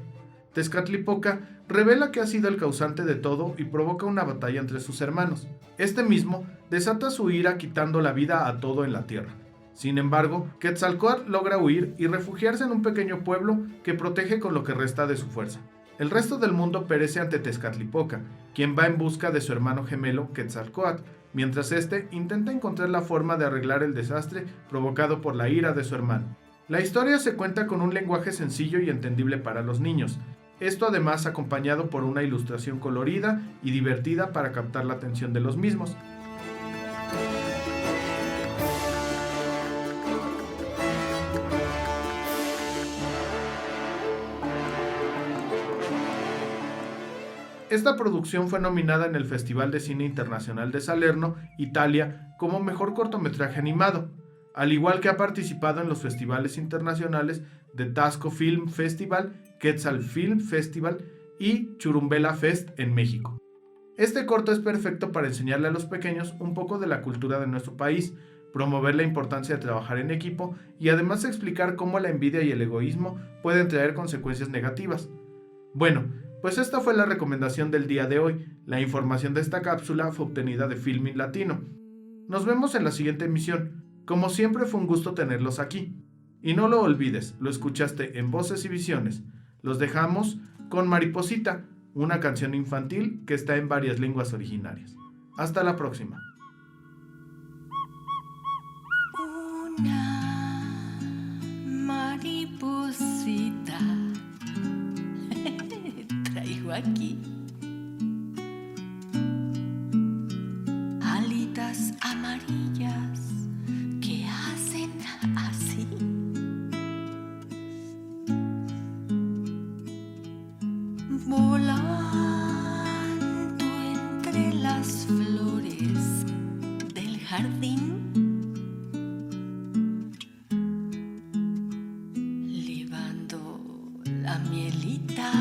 Tezcatlipoca revela que ha sido el causante de todo y provoca una batalla entre sus hermanos. Este mismo desata su ira quitando la vida a todo en la tierra. Sin embargo, Quetzalcóatl logra huir y refugiarse en un pequeño pueblo que protege con lo que resta de su fuerza. El resto del mundo perece ante Tezcatlipoca, quien va en busca de su hermano gemelo Quetzalcóatl, mientras este intenta encontrar la forma de arreglar el desastre provocado por la ira de su hermano. La historia se cuenta con un lenguaje sencillo y entendible para los niños, esto además acompañado por una ilustración colorida y divertida para captar la atención de los mismos. Esta producción fue nominada en el Festival de Cine Internacional de Salerno, Italia, como mejor cortometraje animado, al igual que ha participado en los festivales internacionales de Tasco Film Festival, Quetzal Film Festival y Churumbela Fest en México. Este corto es perfecto para enseñarle a los pequeños un poco de la cultura de nuestro país, promover la importancia de trabajar en equipo y además explicar cómo la envidia y el egoísmo pueden traer consecuencias negativas. Bueno, pues esta fue la recomendación del día de hoy. La información de esta cápsula fue obtenida de Filmin Latino. Nos vemos en la siguiente emisión. Como siempre fue un gusto tenerlos aquí. Y no lo olvides, lo escuchaste en Voces y Visiones. Los dejamos con Mariposita, una canción infantil que está en varias lenguas originarias. Hasta la próxima. Una mariposita traigo aquí, alitas amarillas que hacen así. Volando entre las flores del jardín, libando la mielita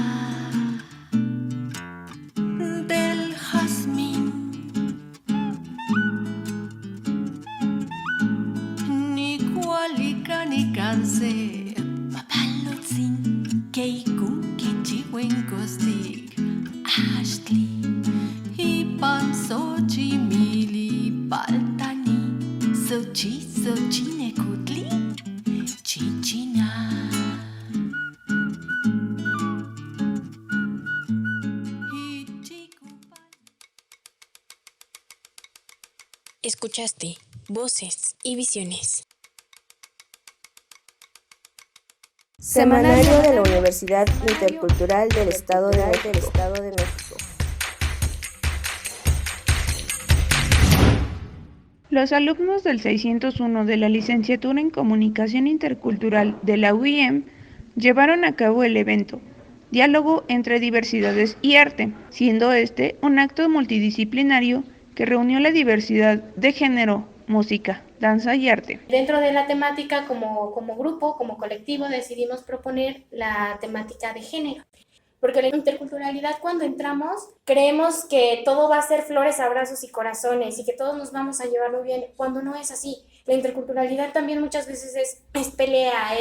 del jazmín. Ni cualica ni canse, papalotzin, keikun kichihuencostic, ashtli, y panzochimili, paltani, xochichinecutli, chichina. Escuchaste Voces y Visiones. Semanario de la Universidad Intercultural del Estado de México. Los alumnos del 601 de la Licenciatura en Comunicación Intercultural de la UIM llevaron a cabo el evento Diálogo entre Diversidades y Arte, siendo este un acto multidisciplinario que reunió la diversidad de género, música, danza y arte. Dentro de la temática, como grupo, como colectivo, decidimos proponer la temática de género. Porque la interculturalidad, cuando entramos, creemos que todo va a ser flores, abrazos y corazones y que todos nos vamos a llevar muy bien, cuando no es así. La interculturalidad también muchas veces es pelea,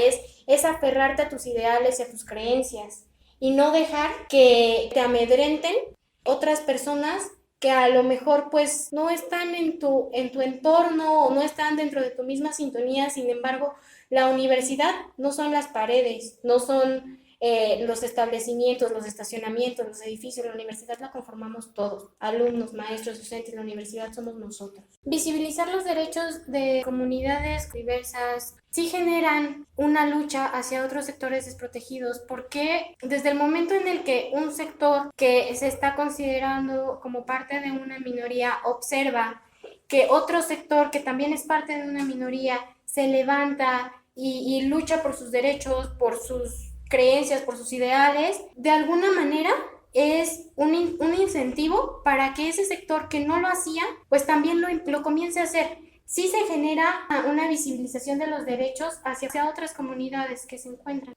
es aferrarte a tus ideales y a tus creencias y no dejar que te amedrenten otras personas que a lo mejor pues no están en tu entorno o no están dentro de tu misma sintonía. Sin embargo, la universidad no son las paredes, no son los establecimientos, los estacionamientos, los edificios. La universidad la conformamos todos, alumnos, maestros, docentes. La universidad somos nosotros. Visibilizar los derechos de comunidades diversas sí generan una lucha hacia otros sectores desprotegidos, porque desde el momento en el que un sector que se está considerando como parte de una minoría observa que otro sector que también es parte de una minoría se levanta y lucha por sus derechos, por sus creencias, por sus ideales, de alguna manera es un incentivo para que ese sector que no lo hacía, pues también lo comience a hacer. Sí se genera una visibilización de los derechos hacia otras comunidades que se encuentran.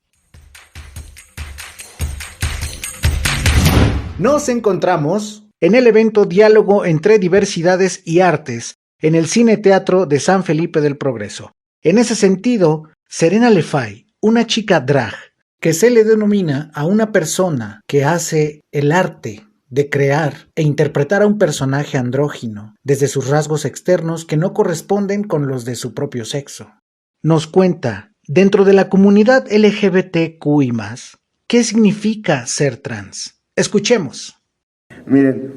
Nos encontramos en el evento Diálogo entre Diversidades y Artes en el Cine Teatro de San Felipe del Progreso. En ese sentido, Serena Lefay, una chica drag, que se le denomina a una persona que hace el arte de crear e interpretar a un personaje andrógino desde sus rasgos externos que no corresponden con los de su propio sexo. Nos cuenta, dentro de la comunidad LGBTQI+, ¿Qué significa ser trans? Escuchemos. Miren,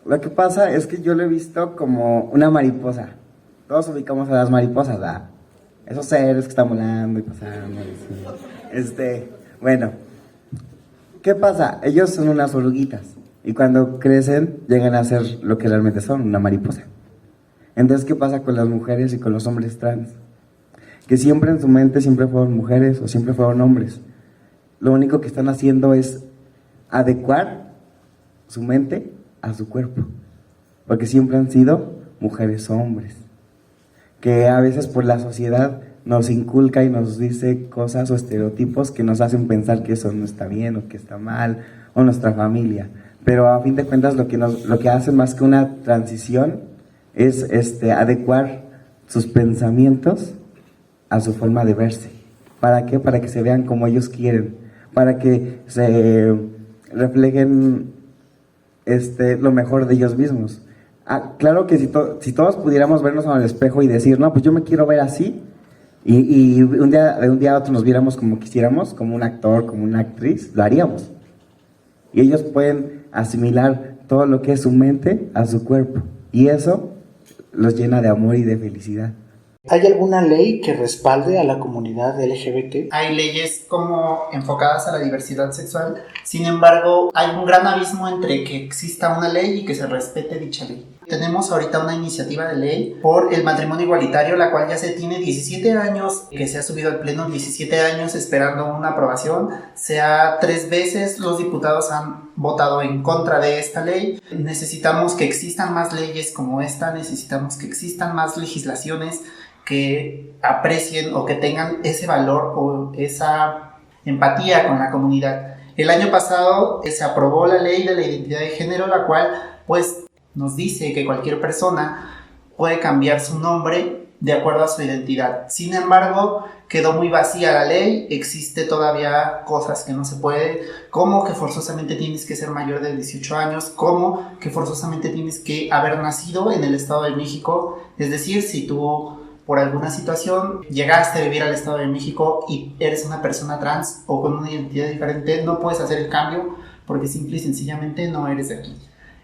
lo que pasa es que yo lo he visto como una mariposa. Todos ubicamos a las mariposas, ¿verdad? Esos seres que están volando y pasando. Bueno, ¿qué pasa? Ellos son unas oruguitas y cuando crecen llegan a ser lo que realmente son, una mariposa. Entonces, ¿qué pasa con las mujeres y con los hombres trans? Que siempre en su mente siempre fueron mujeres o siempre fueron hombres. Lo único que están haciendo es adecuar su mente a su cuerpo, porque siempre han sido mujeres o hombres, que a veces por la sociedad nos inculca y nos dice cosas o estereotipos que nos hacen pensar que eso no está bien o que está mal, o nuestra familia, pero a fin de cuentas lo que hacen más que una transición es adecuar sus pensamientos a su forma de verse. ¿Para qué? Para que se vean como ellos quieren, para que se reflejen lo mejor de ellos mismos. Claro que si todos pudiéramos vernos en el espejo y decir, no, pues yo me quiero ver así, y de un día a otro nos viéramos como quisiéramos, como un actor, como una actriz, lo haríamos. Y ellos pueden asimilar todo lo que es su mente a su cuerpo, y eso los llena de amor y de felicidad. ¿Hay alguna ley que respalde a la comunidad LGBT? Hay leyes como enfocadas a la diversidad sexual, sin embargo, hay un gran abismo entre que exista una ley y que se respete dicha ley. Tenemos ahorita una iniciativa de ley por el matrimonio igualitario, la cual ya se tiene 17 años, que se ha subido al pleno, 17 años esperando una aprobación. Sea 3 veces los diputados han votado en contra de esta ley. Necesitamos que existan más leyes como esta, necesitamos que existan más legislaciones que aprecien o que tengan ese valor o esa empatía con la comunidad. El año pasado se aprobó la ley de la identidad de género, la cual pues nos dice que cualquier persona puede cambiar su nombre de acuerdo a su identidad. Sin embargo, quedó muy vacía la ley, existe todavía cosas que no se puede, como que forzosamente tienes que ser mayor de 18 años, como que forzosamente tienes que haber nacido en el Estado de México, es decir, si tú por alguna situación llegaste a vivir al Estado de México y eres una persona trans o con una identidad diferente, no puedes hacer el cambio porque simple y sencillamente no eres de aquí.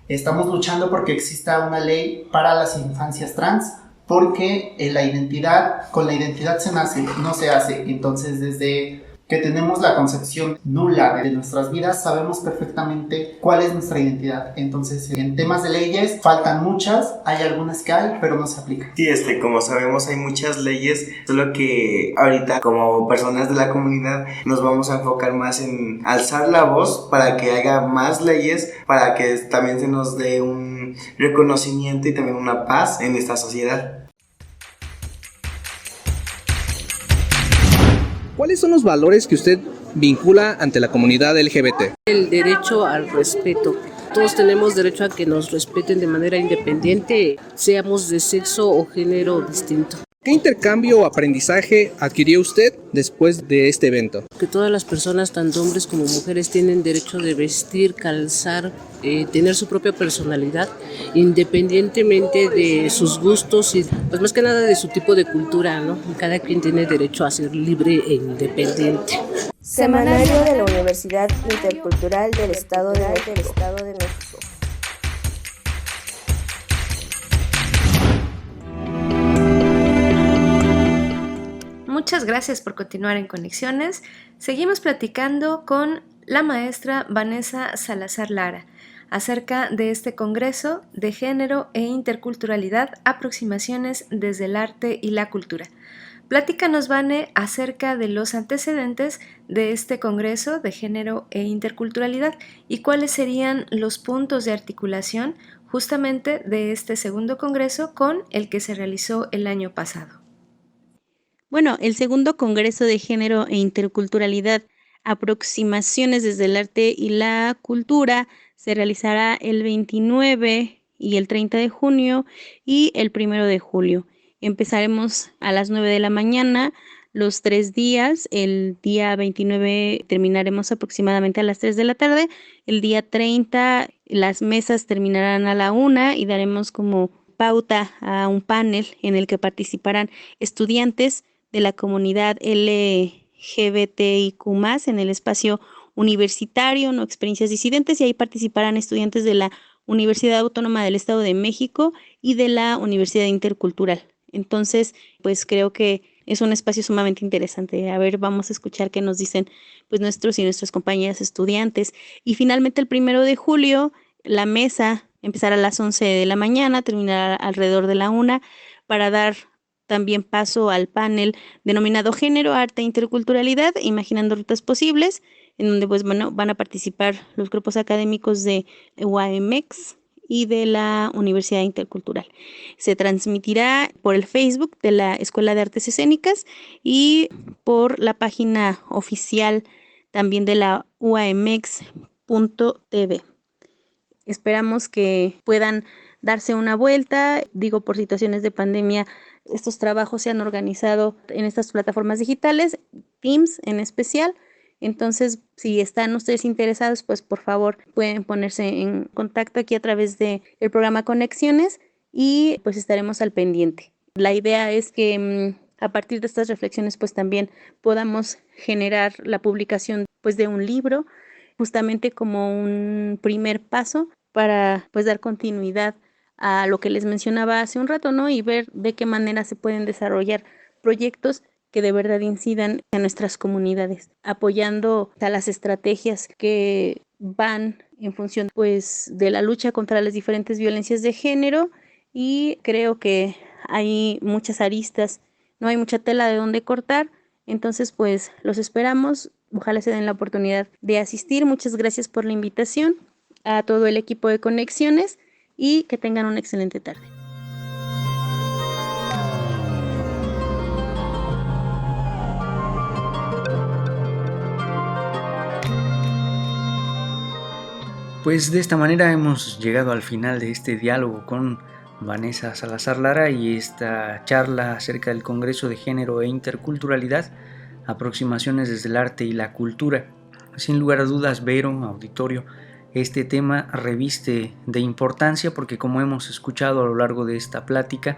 Estamos luchando porque exista una ley para las infancias trans, porque con la identidad se nace, no se hace. Entonces, desde que tenemos la concepción nula de nuestras vidas, sabemos perfectamente cuál es nuestra identidad. Entonces, en temas de leyes, faltan muchas, hay algunas que hay, pero no se aplican. Sí, como sabemos, hay muchas leyes, solo que ahorita, como personas de la comunidad, nos vamos a enfocar más en alzar la voz para que haya más leyes, para que también se nos dé un reconocimiento y también una paz en esta sociedad. ¿Cuáles son los valores que usted vincula ante la comunidad LGBT? El derecho al respeto. Todos tenemos derecho a que nos respeten de manera independiente, seamos de sexo o género distinto. ¿Qué intercambio o aprendizaje adquirió usted después de este evento? Que todas las personas, tanto hombres como mujeres, tienen derecho de vestir, calzar, tener su propia personalidad, independientemente de sus gustos y pues más que nada de su tipo de cultura, ¿no? Cada quien tiene derecho a ser libre e independiente. Semanario de la Universidad Intercultural del Estado de México. Muchas gracias por continuar en Conexiones. Seguimos platicando con la maestra Vanessa Salazar Lara acerca de este Congreso de Género e Interculturalidad, aproximaciones desde el arte y la cultura. Platícanos, Vane, acerca de los antecedentes de este Congreso de Género e Interculturalidad y cuáles serían los puntos de articulación justamente de este segundo Congreso con el que se realizó el año pasado. Bueno, el segundo Congreso de Género e Interculturalidad, aproximaciones desde el arte y la cultura, se realizará el 29 y el 30 de junio y el 1 de julio. Empezaremos a las 9 de la mañana, los 3 días. El día 29 terminaremos aproximadamente a las 3 de la tarde. El día 30 las mesas terminarán a la 1 y daremos como pauta a un panel en el que participarán estudiantes de la comunidad LGBTIQ+, en el espacio universitario, no experiencias disidentes, y ahí participarán estudiantes de la Universidad Autónoma del Estado de México y de la Universidad Intercultural. Entonces, pues creo que es un espacio sumamente interesante. A ver, vamos a escuchar qué nos dicen pues nuestros y nuestras compañeras estudiantes. Y finalmente el 1 de julio, la mesa empezará a las 11 de la mañana, terminará alrededor de la 1, para dar también paso al panel denominado Género, Arte e Interculturalidad, Imaginando Rutas Posibles, en donde pues bueno, van a participar los grupos académicos de UAMX y de la Universidad Intercultural. Se transmitirá por el Facebook de la Escuela de Artes Escénicas y por la página oficial también de la uamx.tv. Esperamos que puedan darse una vuelta. Digo, por situaciones de pandemia, estos trabajos se han organizado en estas plataformas digitales, Teams en especial. Entonces, si están ustedes interesados, pues por favor pueden ponerse en contacto aquí a través del programa Conexiones y pues estaremos al pendiente. La idea es que a partir de estas reflexiones pues también podamos generar la publicación pues de un libro, justamente como un primer paso para pues dar continuidad a lo que les mencionaba hace un rato, ¿no? Y ver de qué manera se pueden desarrollar proyectos que de verdad incidan en nuestras comunidades, apoyando a las estrategias que van en función pues de la lucha contra las diferentes violencias de género. Y creo que hay muchas aristas, no hay mucha tela de dónde cortar. Entonces pues los esperamos, ojalá se den la oportunidad de asistir. Muchas gracias por la invitación a todo el equipo de Conexiones y que tengan una excelente tarde. Pues de esta manera hemos llegado al final de este diálogo con Vanessa Salazar Lara y esta charla acerca del Congreso de Género e Interculturalidad, aproximaciones desde el arte y la cultura. Sin lugar a dudas, Vero, auditorio, este tema reviste de importancia porque, como hemos escuchado a lo largo de esta plática,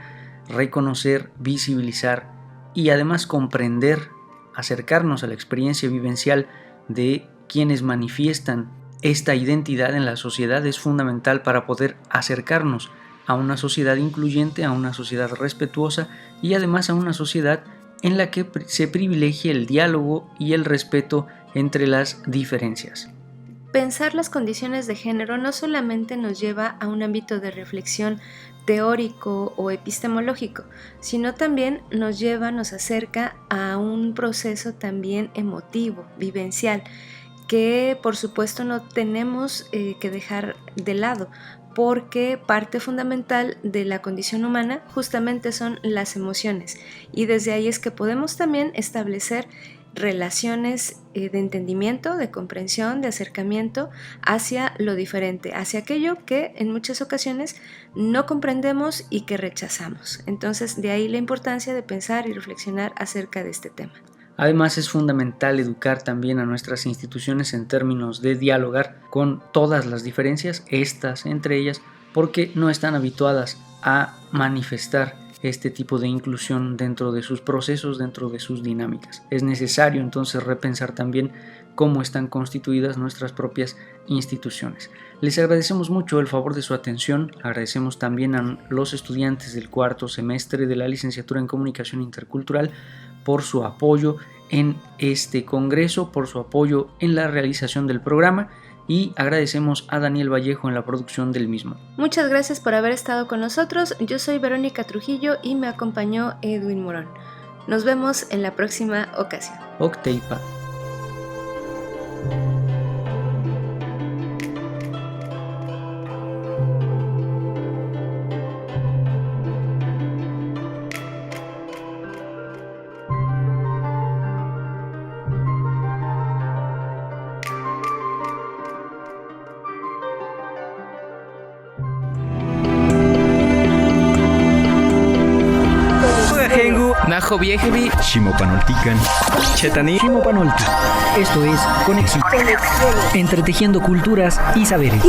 reconocer, visibilizar y además comprender, acercarnos a la experiencia vivencial de quienes manifiestan esta identidad en la sociedad es fundamental para poder acercarnos a una sociedad incluyente, a una sociedad respetuosa y además a una sociedad en la que se privilegie el diálogo y el respeto entre las diferencias. Pensar las condiciones de género no solamente nos lleva a un ámbito de reflexión teórico o epistemológico, sino también nos acerca a un proceso también emotivo, vivencial, que por supuesto no tenemos que dejar de lado, porque parte fundamental de la condición humana justamente son las emociones, y desde ahí es que podemos también establecer relaciones de entendimiento, de comprensión, de acercamiento hacia lo diferente, hacia aquello que en muchas ocasiones no comprendemos y que rechazamos. Entonces, de ahí la importancia de pensar y reflexionar acerca de este tema. Además, es fundamental educar también a nuestras instituciones en términos de dialogar con todas las diferencias, estas entre ellas, porque no están habituadas a manifestar este tipo de inclusión dentro de sus procesos, dentro de sus dinámicas. Es necesario entonces repensar también cómo están constituidas nuestras propias instituciones. Les agradecemos mucho el favor de su atención, agradecemos también a los estudiantes del cuarto semestre de la licenciatura en Comunicación Intercultural por su apoyo en este congreso, por su apoyo en la realización del programa, y agradecemos a Daniel Vallejo en la producción del mismo. Muchas gracias por haber estado con nosotros. Yo soy Verónica Trujillo y me acompañó Edwin Morón. Nos vemos en la próxima ocasión. Octeipa. Najo Viejevi, Shimopanoltican, Chetani, Shimopanolti. Esto es Conexión. Entretejiendo culturas y saberes.